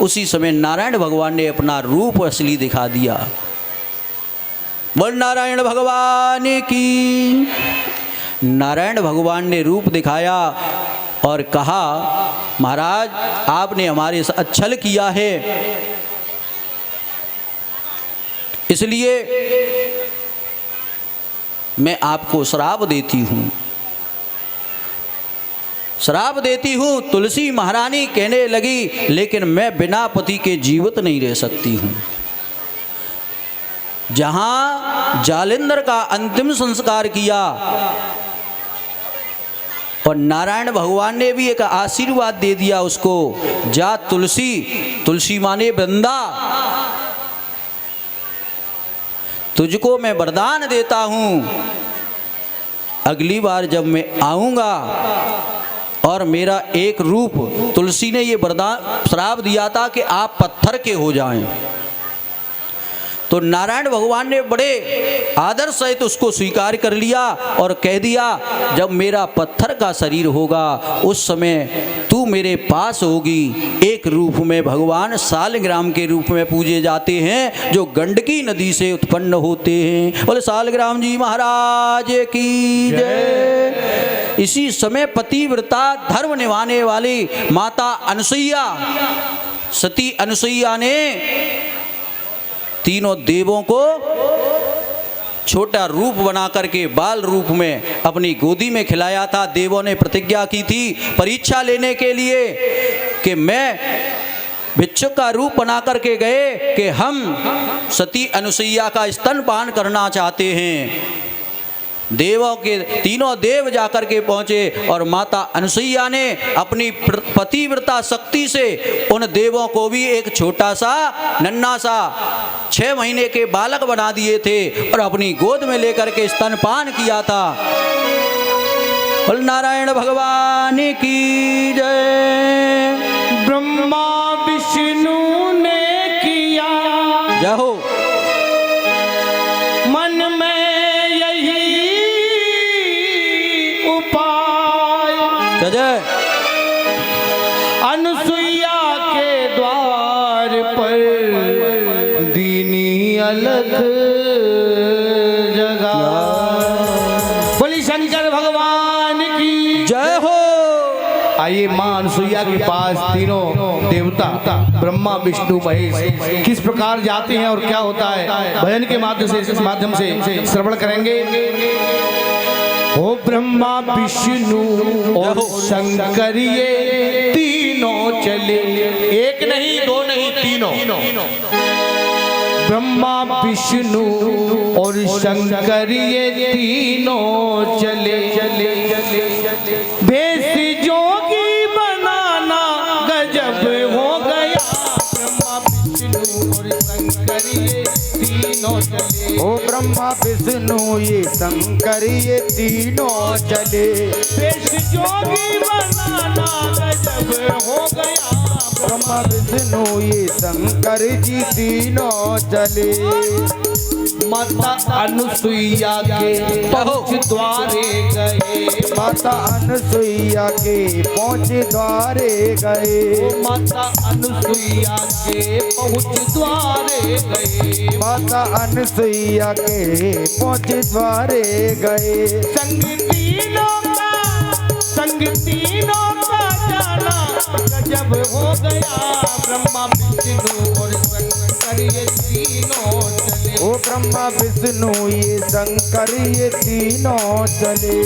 उसी समय नारायण भगवान ने अपना रूप असली दिखा दिया। बोल नारायण भगवान की। नारायण भगवान ने रूप दिखाया और कहा, महाराज आपने हमारे साथ छल किया है, इसलिए मैं आपको श्राप देती हूँ, श्राप देती हूँ। तुलसी महारानी कहने लगी, लेकिन मैं बिना पति के जीवित नहीं रह सकती हूँ। जहाँ जालंधर का अंतिम संस्कार किया और नारायण भगवान ने भी एक आशीर्वाद दे दिया उसको, जा तुलसी, तुलसी माने वृंदा, तुझको मैं वरदान देता हूँ, अगली बार जब मैं आऊँगा और मेरा एक रूप, तुलसी ने ये वरदान श्राप दिया था कि आप पत्थर के हो जाएं। तो नारायण भगवान ने बड़े आदर सहित उसको स्वीकार कर लिया और कह दिया, जब मेरा पत्थर का शरीर होगा उस समय तू मेरे पास होगी। एक रूप में भगवान सालग्राम के रूप में पूजे जाते हैं, जो गंडकी नदी से उत्पन्न होते हैं। बोले सालग्राम जी महाराज की जय। इसी समय पतिव्रता धर्म निभाने वाली माता अनुसुईया, सती अनुसुईया ने तीनों देवों को छोटा रूप बना करके बाल रूप में अपनी गोदी में खिलाया था। देवों ने प्रतिज्ञा की थी परीक्षा लेने के लिए कि मैं भिक्षुक का रूप बना करके गए कि हम सती अनुसुईया का स्तनपान करना चाहते हैं। देवों के तीनों देव जाकर के पहुँचे और माता अनुसुईया ने अपनी पतिव्रता शक्ति से उन देवों को भी एक छोटा सा नन्हा सा 6 महीने के बालक बना दिए थे और अपनी गोद में लेकर के स्तनपान किया था। बोल नारायण भगवान की जय। ब्रह्मा विष्णु ने किया जय हो। मन में जय। अनुसुईया के द्वार पर दीनी अलग जगह। बोली शंकर भगवान की जय हो। आइए मां अनुसुईया के पास तीनों देवता ब्रह्मा विष्णु महेश किस प्रकार जाते हैं और क्या होता है भजन के माध्यम से श्रवण करेंगे। ओ ब्रह्मा विष्णु और शंकर ये तीनों चले, एक नहीं दो नहीं तीनों। ब्रह्मा विष्णु और शंकर ये तीनों चले, भेष जोगी बनाना गजब हो गया। ब्रह्मा विष्णु और शंकर ये तीनों चले, ओ ब्रह्मा विष्णु ये शंकर ये तीनों चले। शेष जोगी बनाना गजब हो गया। ब्रह्मा विष्णु ये शंकर जी तीनों चले। माता अनुसुईया के पहुँच द्वारे गए। माता अनुसुईया के पहुँच द्वारे गए। माता अनुसुईया के पहुँच द्वारे गए। माता अनुसुईया के पहुँच द्वारे गए। संग तीनों का जाना गजब हो गया। ब्रह्मा विष्णु और शंकर ये तीनों चले। ओ ब्रह्मा विष्णु ये शंकर ये तीनों चले।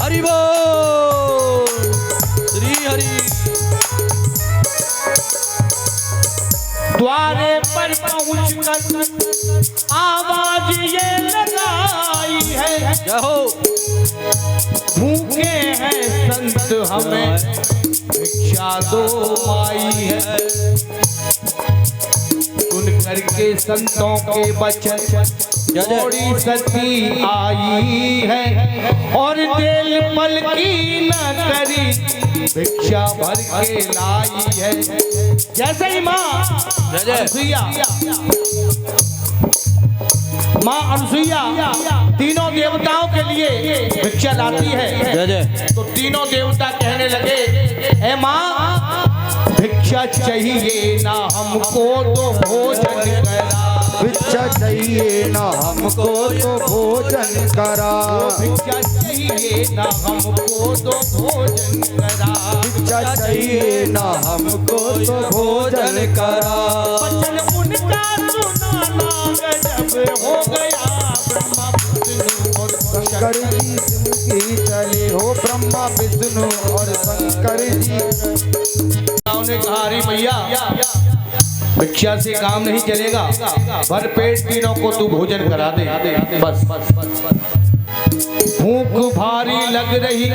हरि बोल श्री हरि। द्वारे पर पहुंचकर आवाज ये लगाई है। जय हो। भूखे हैं संत हमें भिक्षा दो आई है। सुन करके संतों के वचन थोड़ी सती आई है। और दिल पल की न करी भिक्षा भर के लाई है। जैसे ही माँ अनुसुईया तीनों देवताओं के लिए भिक्षा लाती है। जय जय। तो तीनों देवता कहने लगे, ए माँ भिक्षा चाहिए ना हमको तो भोजन करा। भिक्षा चाहिए ना हमको तो भोजन करा। भिक्षा चाहिए ना हमको तो भोजन करा। भिक्षा चाहिए ना हमको तो भोजन करा। वचन उनका सुनाना गजब हो गया। ब्रह्मा विष्णु और शंकर जी की चले। हो ब्रह्मा विष्णु और शंकर जी। ने कहा, अरे भैया भिक्षा से काम नहीं चलेगा, भर पेट तीनों को तू भोजन करा दे। बस भूख भारी लग रही,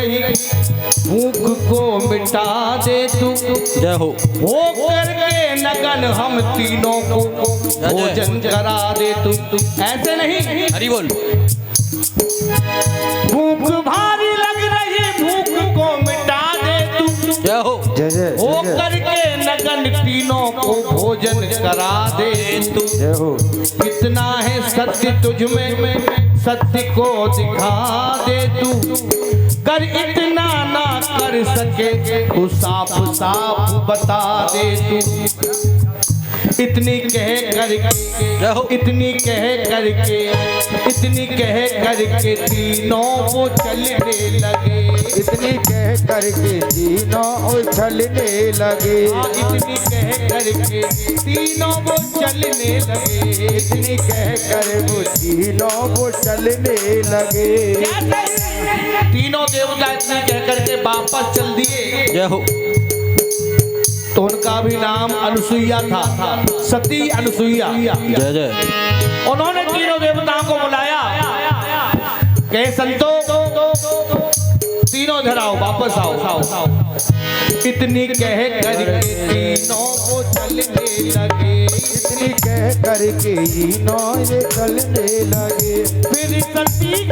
भूख को मिटा दे तू। जय हो। करके नगन हम तीनों को भोजन करा दे तू। ऐसे नहीं, हरि बोल। भूख भारी लग रही, भूख को मिटा दे तू। जय हो। जय जय जय करके नगन तीनों को भोजन करा दे तू। जय हो। कितना है सत्य तुझ में, सत्य को दिखा दे तू। कर इतना ना कर सके तो साफ साफ बता दे तू। इतनी कह करके, इतनी कह करके, इतनी कह करके तीनों वो चलने लगे। इतनी कह करके तीनों उछलने लगे। इतनी कह करके तीनों वो चलने लगे। इतनी कह कर वो तीनों वो चलने लगे। तीनों देवता इतनी कह करके वापस चल दिए। जय हो। तो उनका भी नाम अनुसुईया था, सती अनुसुईया। जय जय। उन्होंने तीनों देवताओं को बुलाया, कहे संतो तीनों इधर आओ, वापस आओ। इतनी कह करके तीनों को चलने लगे। इतनी कह करके तीनों ये चलने लगे। फिर सती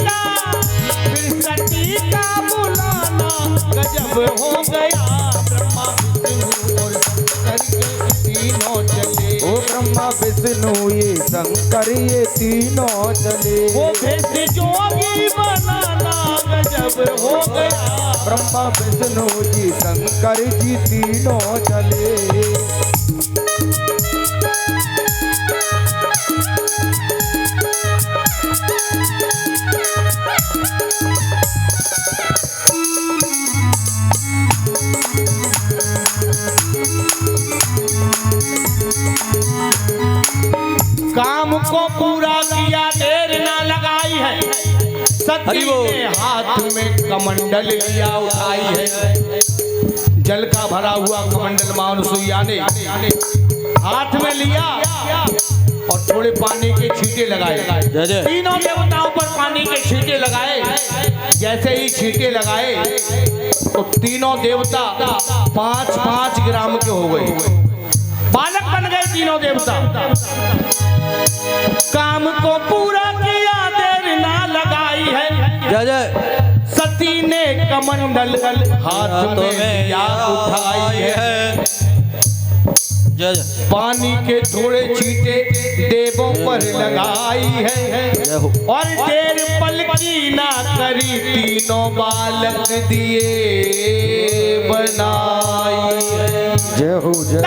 का बुलाना गजब हो गया। ब्रह्मा विष्णु और शंकर के तीनों चले। ओ ब्रह्मा विष्णु ये शंकर ये तीनों चले। वो भेष जोगी बनाना गजब हो गया। ब्रह्मा विष्णु जी शंकर जी तीनों चले। काम को पूरा किया, देर ना लगाई सती ने हाथ में कमंडल लिया उठाई है, जल का भरा हुआ कमंडल मां अनुसुईया ने हाथ में लिया और थोड़े पानी के छींटे लगाए। जय जय। तीनों देवताओं पर पानी के छींटे लगाए। जैसे ही छींटे लगाए तो तीनों देवता 5-5 ग्राम के हो गए, बालक बन गए तीनों देवता। काम को पूरा किया, देर ना लगाई है। जय जय। सती ने कमंडल हाथ में लिया उठाई है। जय जय। पानी के थोड़े छींटे देवों पर लगाई है जय हो। और देर पल की ना करी, तीनों बालक दिए बनाई है। जय हो जय।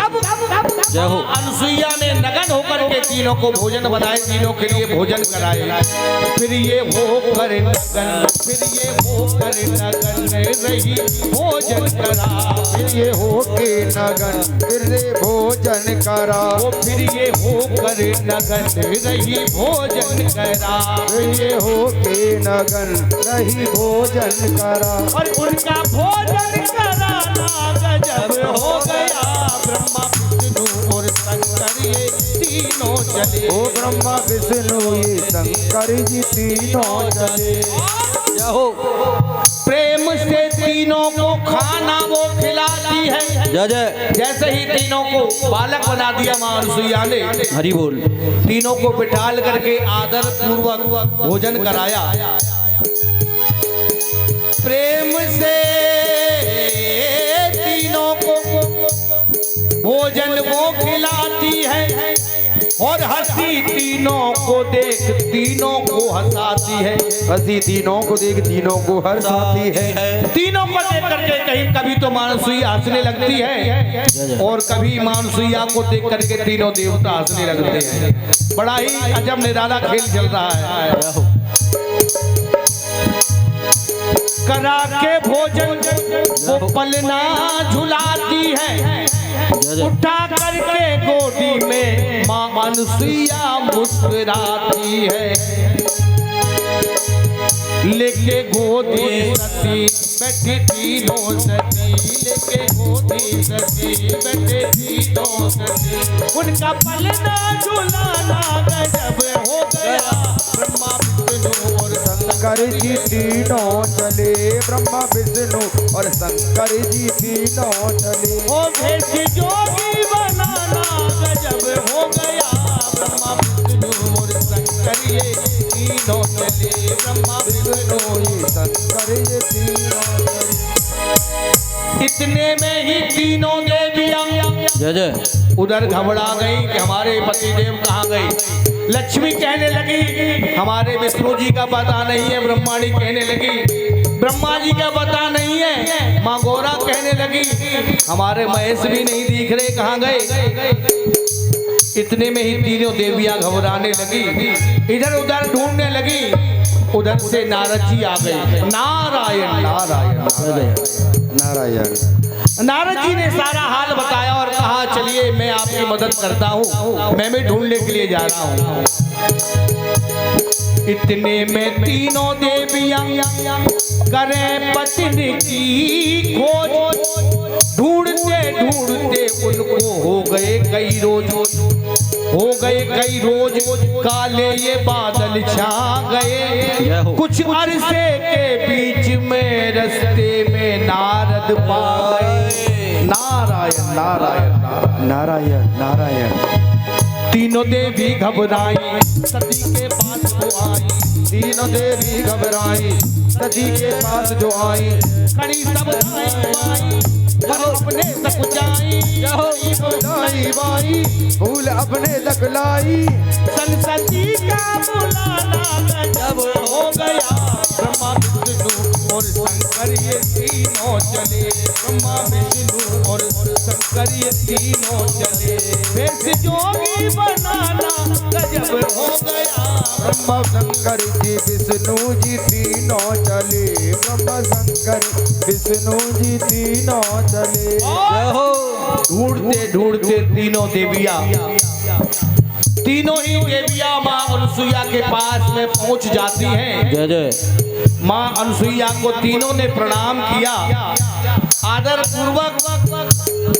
जय हो। अनुसुईया ने नगन होकर के तीनों को भोजन बनाए, तीनों के लिए भोजन कराए। फिर ये होकर नगन, फिर ये होकर नगन रही भोजन करा। फिर ये होके नगन, फिर ये भोजन करा। वो फिर ये होकर नगन रही भोजन करा। फिर ये होके नगन रही भोजन करा। और उनका भोजन कराना गजब हो गया। ब्रह्मा विष्णु और शंकर ये तीनों चले। ओ ब्रह्मा विष्णु ये शंकर जी तीनों चले। जय हो। प्रेम से तीनों को खाना वो खिलाती है। जय जय। जैसे ही तीनों को बालक बना दिया मां अनुसुईया ने, हरि बोल। तीनों को बिठाल करके आदर पूर्वक भोजन कराया। प्रेम से तीनों को भोजन वो खिलाती है और हंसी तीनों को देख तीनों को हंसाती है। हंसी तीनों को देख तीनों को हंसाती है। तीनों को देख करके कहीं कभी तो मां अनुसुईया हंसने लगती है और कभी मां अनुसुईया को देख करके तीनों देवता हंसने लगते हैं। बड़ा ही अजब निराला खेल चल रहा है। करा के भोजन वो पलना झुलाती है। उठा करके गोदी में मां अनुसुईया मुस्कुराती है। लेके गोदी सती बैठी तीनों सती, लेके गोदी सती बैठे तीनों सती। उनका पलना झुलाना गजब हो गया। ब्रह्मा विष्णु और शंकर जी तीनों चले। ब्रह्मा विष्णु और शंकर जी तीनों चले। ओ भेष जोगी बनाना गजब हो गया। ब्रह्मा विष्णु और शंकर ये तीनों चले। ब्रह्मा विष्णु ये शंकर ये तीनों चले। इतने में ही तीनों देवियां जय जय। उधर घबरा गई कि हमारे पतिदेव कहाँ गए। लक्ष्मी कहने लगी हमारे विष्णु जी का पता नहीं है। ब्रह्माणी कहने लगी ब्रह्मा जी का पता नहीं है। माँ गौरा कहने लगी हमारे महेश भी नहीं दिख रहे, कहाँ गए। इतने में ही तीनों देवियां घबराने लगी, इधर उधर ढूंढने लगी। उधर से नारद जी आ गए। नारायण नारायण नारायण। नारद जी ने सारा हाल बताया और कहा चलिए मैं आपकी मदद करता हूँ, मैं भी ढूंढने के लिए जा रहा हूँ। इतने में तीनों देवियां करें पत्नी की खोज। ढूंढते ढूंढते उनको हो गए कई रोज, काले ये बादल छा गए। कुछ अरसे के बीच में रास्ते में नारद पा गए। नारायण नारायण नारायण नारायण। तीनों देवी घबराई सती के पास जो आई। तीनों देवी घबराई सती के पास जो आई। कड़ी सब अपने तक जाई बाई फूल अपने तक लाई। सती का बुलाना गजब हो गया। ब्रह्मा विष्णु और शंकर ये तीनों चले। ब्रह्मा विष्णु और शंकर ये तीनों चले। वेश जोगी बनाना गजब हो गया। ब्रह्मा शंकर जी विष्णु जी तीनों चले। ब्रह्मा शंकर विष्णु जी तीनों चले। ढूंढते ढूंढते तीनों ही देवियां मां अनुसुईया के पास में पहुंच जाती हैं। जय जय। माँ अनसुईया को तीनों ने प्रणाम किया आदर पूर्वक।